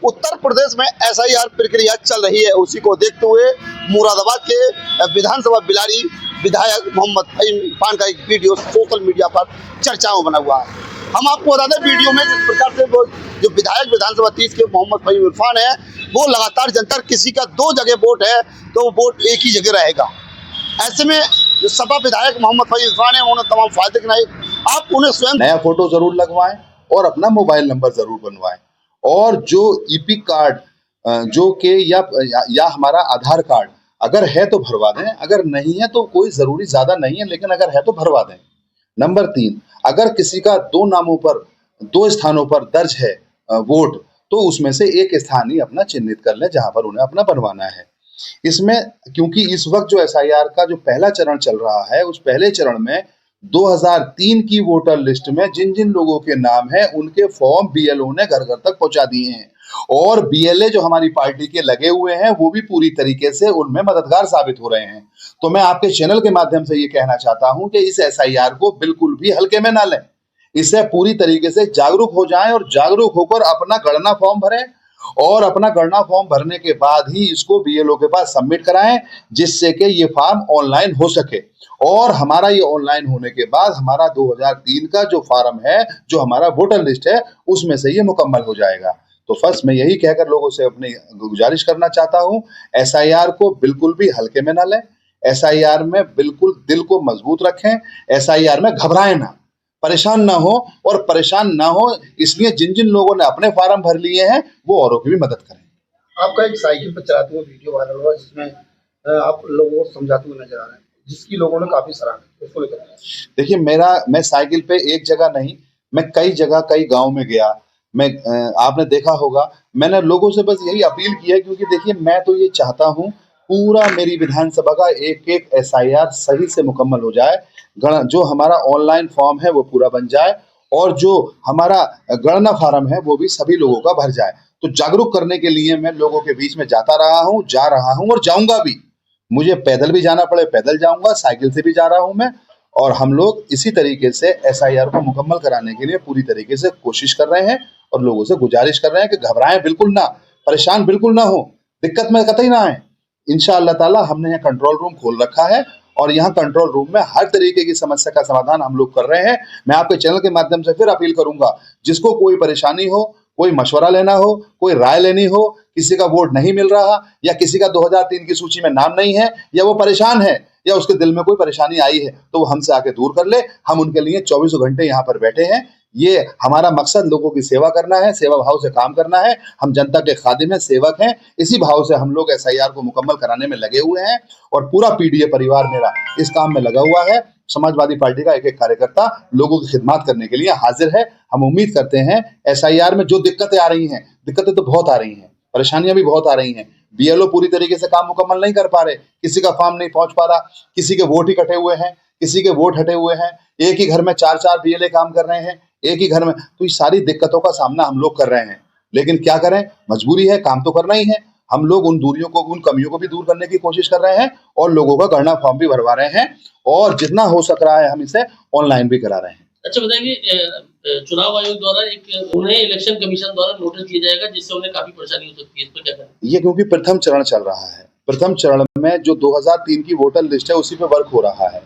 उत्तर प्रदेश में एसआईआर प्रक्रिया चल रही है, उसी को देखते हुए मुरादाबाद के विधानसभा बिलारी विधायक मोहम्मद फहीम इरफान का एक वीडियो सोशल मीडिया पर चर्चाओं बना हुआ है। हम आपको बता दें वीडियो में जिस प्रकार से वो जो विधायक विधानसभा 30 के मोहम्मद फहीम इरफान है, वो लगातार जनता किसी का 2 जगह वोट है तो वो वोट एक ही जगह रहेगा। ऐसे में जो सपा विधायक मोहम्मद फहीम इरफान है, उन्होंने तमाम फायदे गिनाए। आप उन्हें स्वयं नया फोटो जरूर लगवाएं और अपना मोबाइल नंबर जरूर बनवाएं, और जो ईपी कार्ड जो के या हमारा आधार कार्ड अगर है तो भरवा दें, अगर नहीं है तो कोई जरूरी ज्यादा नहीं है, लेकिन अगर है तो भरवा दें। नंबर 3, अगर किसी का 2 नामों पर 2 स्थानों पर दर्ज है वोट, तो उसमें से एक स्थान ही अपना चिन्हित कर लें जहां पर उन्हें अपना बनवाना है। इसमें क्योंकि इस वक्त जो एसआईआर का जो पहला चरण चल रहा है, उस पहले चरण में 2003 की वोटर लिस्ट में जिन जिन लोगों के नाम है उनके फॉर्म बीएलओ ने घर घर तक पहुंचा दिए हैं, और बीएलए जो हमारी पार्टी के लगे हुए हैं वो भी पूरी तरीके से उनमें मददगार साबित हो रहे हैं। तो मैं आपके चैनल के माध्यम से ये कहना चाहता हूं कि इस एसआईआर को बिल्कुल भी हल्के में ना लें, इससे पूरी तरीके से जागरूक हो जाएं और जागरूक होकर अपना गणना फॉर्म भरें, और अपना गणना फॉर्म भरने के बाद ही इसको बीएलओ के पास सबमिट कराएं, जिससे कि ये फॉर्म ऑनलाइन हो सके। और हमारा ये ऑनलाइन होने के बाद हमारा 2003 का जो फॉर्म है, जो हमारा वोटर लिस्ट है, उसमें से ये मुकम्मल हो जाएगा। तो फर्स्ट मैं यही कहकर लोगों से अपनी गुजारिश करना चाहता हूं, एसआईआर को बिल्कुल भी हल्के में ना लें, एसआईआर में बिल्कुल दिल को मजबूत रखें, एसआईआर में घबराएं ना, परेशान ना हो, और परेशान ना हो इसलिए जिन जिन लोगों ने अपने फार्म भर लिए हैं वो औरों की भी मदद करें। आपका एक साइकिल पर चलाते हुए वीडियो वायरल हुआ जिसमें आप लोगों को समझाते हुए नजर आ रहे हैं, जिसकी लोगों ने काफी सराहना, उसको लेकर। देखिए, मैं साइकिल पे एक जगह नहीं, मैं कई जगह कई गांव में गया। मैं आपने देखा होगा, मैंने लोगों से बस यही अपील की है, क्योंकि देखिए मैं तो ये चाहता हूँ पूरा मेरी विधानसभा का एक एक एसआईआर सही से मुकम्मल हो जाए, जो हमारा ऑनलाइन फॉर्म है वो पूरा बन जाए, और जो हमारा गणना फार्म है वो भी सभी लोगों का भर जाए। तो जागरूक करने के लिए मैं लोगों के बीच में जाता रहा हूँ, जा रहा हूँ और जाऊंगा भी। मुझे पैदल भी जाना पड़े पैदल जाऊंगा, साइकिल से भी जा रहा हूं मैं, और हम लोग इसी तरीके से एसआईआर को मुकम्मल कराने के लिए पूरी तरीके से कोशिश कर रहे हैं, और लोगों से गुजारिश कर रहे हैं कि घबराएं बिल्कुल ना, परेशान बिल्कुल ना हो, दिक्कत में कतई ना आए। इंशाअल्लाह ताला हमने यहाँ कंट्रोल रूम खोल रखा है, और यहाँ कंट्रोल रूम में हर तरीके की समस्या का समाधान हम लोग कर रहे हैं। मैं आपके चैनल के माध्यम से फिर अपील करूंगा, जिसको कोई परेशानी हो, कोई मशवरा लेना हो, कोई राय लेनी हो, किसी का वोट नहीं मिल रहा, या किसी का 2003 की सूची में नाम नहीं है, या वो परेशान है, या उसके दिल में कोई परेशानी आई है, तो वो हमसे आके दूर कर ले। हम उनके लिए 24 घंटे यहाँ पर बैठे हैं। ये हमारा मकसद लोगों की सेवा करना है, सेवा भाव से काम करना है। हम जनता के खादिम हैं, सेवक हैं। इसी भाव से हम लोग एसआईआर को मुकम्मल कराने में लगे हुए हैं, और पूरा पीडीए परिवार मेरा इस काम में लगा हुआ है। समाजवादी पार्टी का एक एक कार्यकर्ता लोगों की खिदमत करने के लिए हाजिर है। हम उम्मीद करते हैं एसआईआर में जो दिक्कतें आ रही हैं, दिक्कतें तो बहुत आ रही हैं, परेशानियां भी बहुत आ रही हैं। बीएलओ पूरी तरीके से काम मुकम्मल नहीं कर पा रहे, किसी का फॉर्म नहीं पहुंच पा रहा, किसी के वोट ही कटे हुए हैं, किसी के वोट हटे हुए हैं, एक ही घर में 4-4 बीएलए काम कर रहे हैं, एक ही घर में। तो ये सारी दिक्कतों का सामना हम लोग कर रहे हैं, लेकिन क्या करें, मजबूरी है, काम तो करना ही है। हम लोग उन दूरियों को, उन कमियों को भी दूर करने की कोशिश कर रहे हैं, और लोगों का गणना फॉर्म भी भरवा रहे हैं, और जितना हो सक रहा है हम इसे ऑनलाइन भी करा रहे हैं। अच्छा बताइए, चुनाव आयोग द्वारा उन्हें इलेक्शन कमीशन द्वारा नोटिस दिया जाएगा, जिससे उन्हें काफी परेशानी हो सकती है, इस पर क्या करें? ये क्योंकि प्रथम चरण चल रहा है, प्रथम चरण में जो 2003 की वोटर लिस्ट है उसी पे वर्क हो रहा है।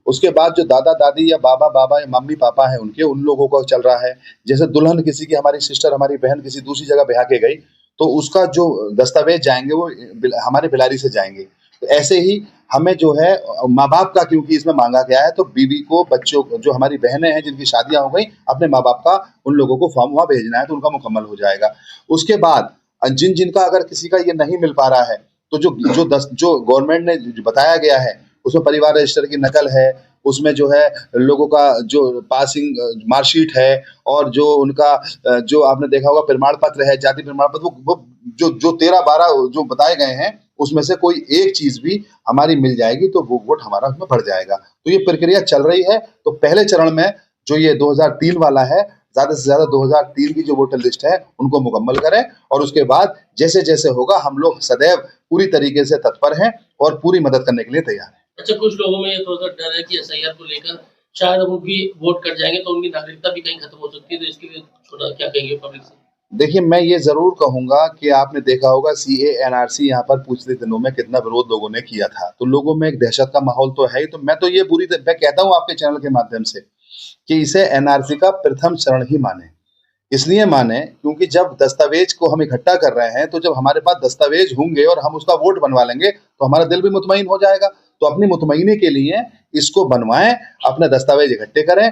उसके बाद जो दादा दादी या बाबा या मम्मी पापा है उनके, उन लोगों का चल रहा है। जैसे दुल्हन किसी की, हमारी सिस्टर, हमारी बहन किसी दूसरी जगह ब्याह के गई, तो उसका जो दस्तावेज जाएंगे वो हमारे बिलारी से जाएंगे। तो ऐसे ही हमें जो है माँ बाप का, क्योंकि इसमें मांगा गया है, तो बीवी को, बच्चों, जो हमारी बहनें हैं जिनकी शादियां हो गई, अपने माँ बाप का उन लोगों को फॉर्म वहाँ भेजना है, तो उनका मुकम्मल हो जाएगा। उसके बाद जिनका अगर किसी का ये नहीं मिल पा रहा है, तो जो गवर्नमेंट ने जो बताया गया है उसमें परिवार रजिस्टर की नकल है, उसमें जो है लोगों का जो पासिंग मार्कशीट है, और जो उनका जो आपने देखा होगा प्रमाण पत्र है, जाति प्रमाण पत्र, वो जो 13-12 जो बताए गए हैं, उसमें से कोई एक चीज भी हमारी मिल जाएगी तो वो वोट हमारा उसमें बढ़ जाएगा। तो ये प्रक्रिया चल रही है। तो पहले चरण में जो ये 2003 वाला है, ज्यादा से ज्यादा 2003 की जो वोटर लिस्ट है उनको मुकम्मल करें, और उसके बाद जैसे जैसे होगा हम लोग सदैव पूरी तरीके से तत्पर हैं और पूरी मदद करने के लिए तैयार हैं। अच्छा, कुछ लोगों में ये थोड़ा सा डर है कि एसआईआर को लेकर शायद उनकी वोट कट जाएंगे तो उनकी नागरिकता भी कहीं खत्म हो सकती है, तो इसके लिए थोड़ा क्या कहेंगे पब्लिक से? देखिए, मैं ये ज़रूर कहूँगा कि आपने देखा होगा सीए, एनआरसी यहाँ पर पिछले दिनों में कितना विरोध लोगों ने किया था। तो लोगों में एक दहशत का माहौल तो है ही, तो मैं तो ये मैं कहता हूँ आपके चैनल के माध्यम से कि इसे एनआरसी का प्रथम चरण ही मानें। इसलिए मानें क्योंकि जब दस्तावेज को हम इकट्ठा कर रहे हैं, तो जब हमारे पास दस्तावेज होंगे और हम उसका वोट बनवा लेंगे, तो हमारा दिल भी मुतमईन हो जाएगा। तो अपनी मुतमईनी के लिए इसको बनवाएँ, अपने दस्तावेज इकट्ठे करें